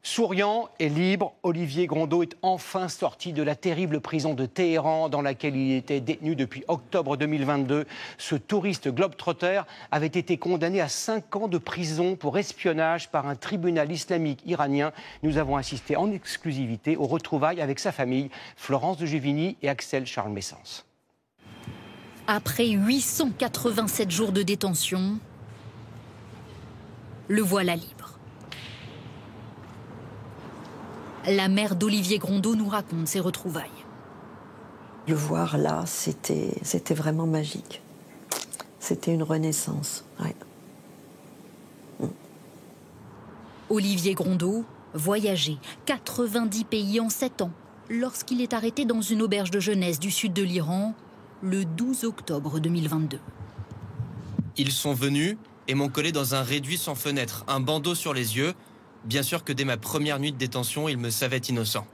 Souriant et libre, Olivier Grondeau est enfin sorti de la terrible prison de Téhéran dans laquelle il était détenu depuis octobre 2022. Ce touriste globe-trotter avait été condamné à 5 ans de prison pour espionnage par un tribunal islamique iranien. Nous avons assisté en exclusivité aux retrouvailles avec sa famille, Florence de Juvigny et Axel Charles Messens. Après 887 jours de détention, le voilà libre. La mère d'Olivier Grondeau nous raconte ses retrouvailles. Le voir là, c'était vraiment magique. C'était une renaissance. Ouais. Olivier Grondeau voyageait 90 pays en 7 ans lorsqu'il est arrêté dans une auberge de jeunesse du sud de l'Iran le 12 octobre 2022. Ils sont venus et m'ont collé dans un réduit sans fenêtre, un bandeau sur les yeux. Bien sûr que dès ma première nuit de détention, il me savait innocent.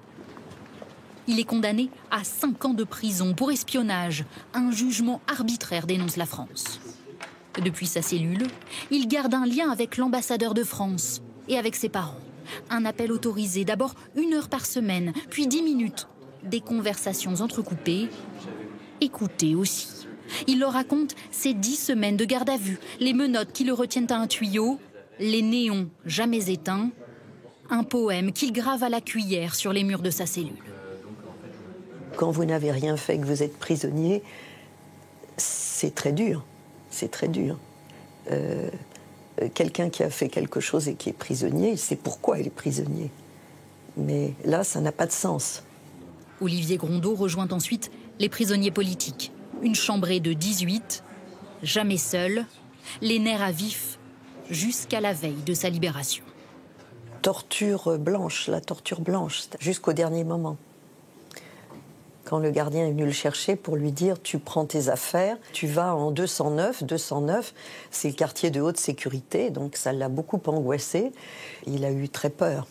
Il est condamné à 5 ans de prison pour espionnage. Un jugement arbitraire dénonce la France. Depuis sa cellule, il garde un lien avec l'ambassadeur de France et avec ses parents. Un appel autorisé, d'abord 1 heure par semaine, puis 10 minutes. Des conversations entrecoupées, écoutées aussi. Il leur raconte ses 10 semaines de garde à vue, les menottes qui le retiennent à un tuyau, les néons jamais éteints, un poème qu'il grave à la cuillère sur les murs de sa cellule. Quand vous n'avez rien fait, que vous êtes prisonnier, c'est très dur. C'est très dur. Quelqu'un qui a fait quelque chose et qui est prisonnier, il sait pourquoi il est prisonnier. Mais là, ça n'a pas de sens. Olivier Grondeau rejoint ensuite les prisonniers politiques. Une chambrée de 18, jamais seul, les nerfs à vif, jusqu'à la veille de sa libération. Torture blanche, la torture blanche, jusqu'au dernier moment. Quand le gardien est venu le chercher pour lui dire « tu prends tes affaires, tu vas en 209 », 209, c'est le quartier de haute sécurité, donc ça l'a beaucoup angoissé. Il a eu très peur,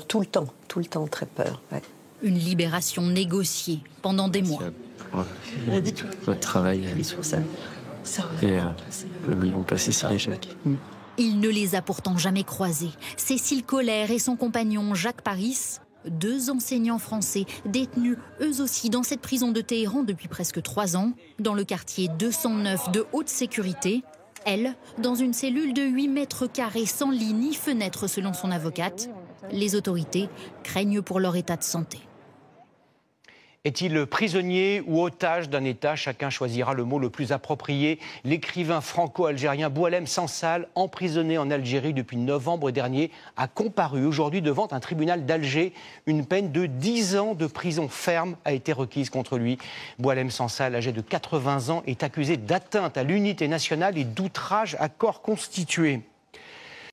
tout le temps très peur. Ouais. Une libération négociée pendant des mois. Votre travail et le million passé sur l'échec. Il ne les a pourtant jamais croisés. Cécile Colère et son compagnon Jacques Paris, 2 enseignants français détenus eux aussi dans cette prison de Téhéran depuis presque 3 ans, dans le quartier 209 de haute sécurité. Elle, dans une cellule de 8 mètres carrés sans lit ni fenêtre selon son avocate. Les autorités craignent pour leur état de santé. Est-il prisonnier ou otage d'un État? Chacun choisira le mot le plus approprié. L'écrivain franco-algérien Boualem Sansal, emprisonné en Algérie depuis novembre dernier, a comparu aujourd'hui devant un tribunal d'Alger. Une peine de 10 ans de prison ferme a été requise contre lui. Boualem Sansal, âgé de 80 ans, est accusé d'atteinte à l'unité nationale et d'outrage à corps constitué.